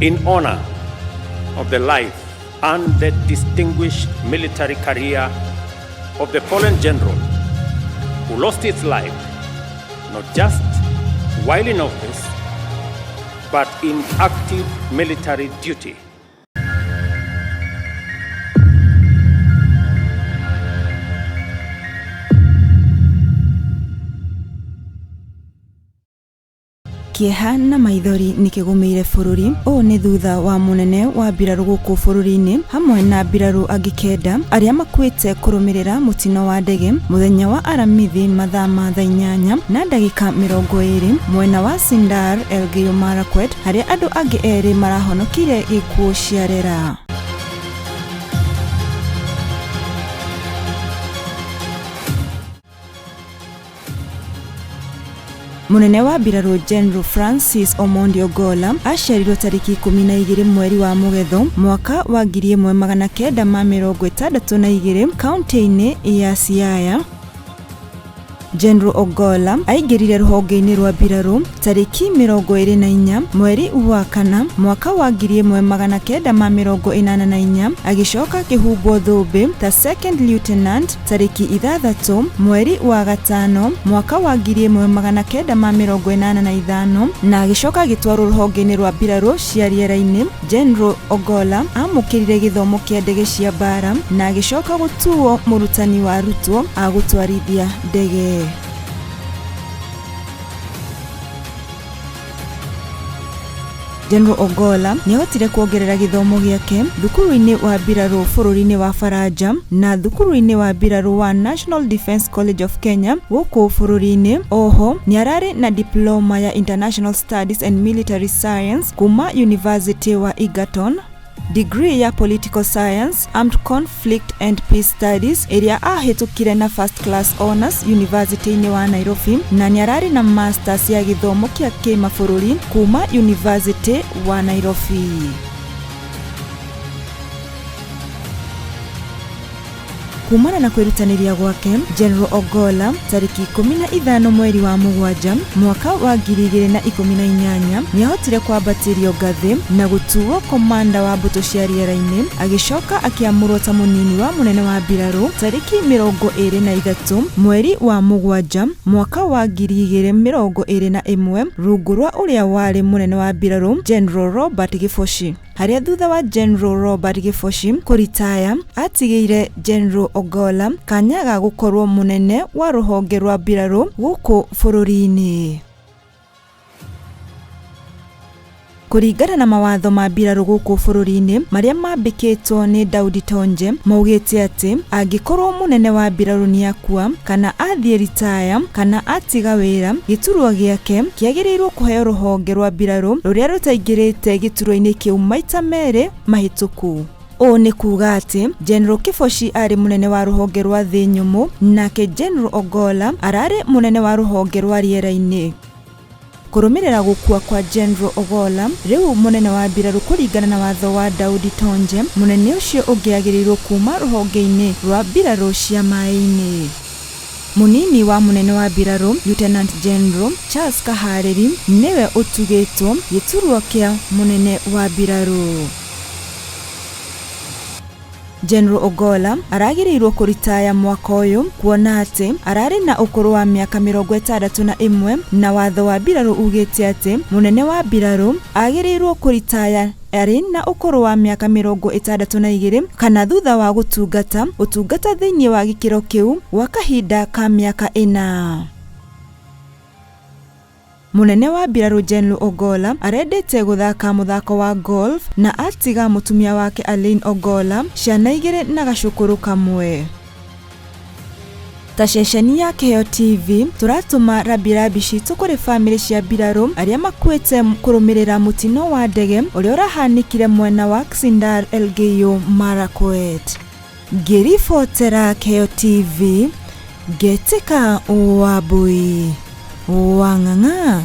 in honor of the life and the distinguished military career of the fallen general who lost his life not just while in office but in active military duty. Kieha na maithori nikigumeire bururi o ni thutha wa munene wa mbirarũ gũkũ bũrũri-inĩ hamwe na mbirarũ angĩ kenda arĩa makuĩte kũrũmĩrĩra mũtino wa ndege mũthenya wa aramithi mathaa ma thaa 8 na ndagĩka 20 mwena wa Sindar Elgeyo Marakwet, harĩa andũ angĩ erĩ marahonokire gĩkuũ ciarera. Munene wa mbirarũ General Francis Omondi Ogolla aciarirwo tariki 12 mweri wa Mũgetho mwaka wa 1962 kaunti-inĩ ya Siaya. General Ogolla aingĩrire rũhonge-inĩ rwa mbirarũ tariki 24 mweri wa kana mwaka wa 1984 agĩcoka kĩhumbwo thũmbĩ ta second lieutenant tariki 6 mweri wa gatano mwaka wa 1985 na agĩcoka agĩtwarwo rũhonge-inĩ rwa mbirarũ cia rĩera-inĩ. General Ogolla amũkĩrire gĩthomo kĩa ndege cia mbara na agĩcoka gũtuo mũrutani wa arutwo a gũtwarithia ndege. General Ogolla nĩahotire kuongerera gĩthomo gĩake thukuru-inĩ wa mbirarũ bũrũri-inĩ wa Faraja na thukuru-inĩ wa mbirarũ wa National Defence College of Kenya gũkũ bũrũri-inĩ. Oho nĩararĩ na diploma ya International Studies and Military Science kuma University wa Egerton, degree ya Political Science, Armed Conflict and Peace Studies ĩrĩa ahĩtũkire na First Class Honors University-inĩ wa Nairobi, na nĩararĩ na Masters ya gĩthomo kĩa kĩmabũrũri kuma University wa Nairobi. Kumana na kwĩrutanĩria gwake, General Ogolla tariki 15 mweri wa Mũgwanja mwaka wa 2018 nĩahotire kwambatĩrio ngathĩ na gũtuo komanda wa mbũtũ cia rĩera-inĩ, agĩcoka akĩamũrwo ta mũnini wa mũnene wa mbirarũ tariki 23 mweri wa Mũgwanja mwaka wa 2021 rungu rwa ũrĩa warĩ mũnene wa mbirarũ General Robert Giboshi. Harĩa thutha wa General Robert Giboshi kũritaya atigĩire General Ogolla kanya ga gũkorwo mũnene wa rũhonge rwa mbirarũ gũkũ bũrũri-inĩ. Kũringana na mawatho ma mbirarũ gũkũ bũrũri-inĩ marĩa mambĩkĩtwo nĩ Daudi Tonje, maugĩte atĩ angĩkorwo mũnene wa mbirarũ nĩakua kana athiĩ ritaya kana atiga wĩra, gĩturwa gĩake kĩagĩrĩirwo kũheo rũhonge rwa mbirarũ rũrĩa rũtaingĩrĩte gĩturwa-inĩ kĩu maita merĩ mahĩtũku. O nĩ kuga atĩ General Giboshi arĩ mũnene wa rũhonge rwa thĩ nyũmũ, nake General Ogolla ararĩ mũnene wa rũhonge rwa rĩera-inĩ. Kũrũmĩrĩra gũkua kwa General Ogolla, rĩu mũnene wa mbirarũ kũringana na watho wa Daudi Tonje, mũnene ũcio ũngĩagĩrĩirwo kuma rũhonge-inĩ rwa mbirarũ cia maĩ-inĩ. Munini wa mũnene wa mbirarũ Lieutenant General Charles Kaharĩri nĩwe ũtugĩtwo gĩturwa kĩa mũnene wa mbirarũ. General Ogolla aragĩrĩirwo kũritaya mwaka ũyũ kuona atĩ ararĩ na ũkũrũ wa mĩaka 61 na watho wa mbirarũ ugĩte atĩ mũnene wa mbirarũ agĩrĩirwo kũritaya arĩ na ũkũrũ wa mĩaka 62 kana thutha wa gũtungata thĩinĩ wa gĩkĩro kĩu gwa kahinda ka mĩaka 4. Munene wa mbirarũ General Ogolla arendete gũthaka mũthako wa golf na atiga mũtumia wake Alain Ogolla ciana 2 na gacũkũrũ kamwe. Ta ceceni ya Kĩheo TV turatũma rabirabi citũ kũrĩ bamĩrĩ cia mbirarũ arĩa makuĩte kũrũmĩrĩra mũtino wa ndege ũrĩa ũrahanĩkire mwena wa Sindar Elgeyo Marakwet. Ngĩribotera Kĩheo TV, Ngetĩka Wambui Wang'ang'a.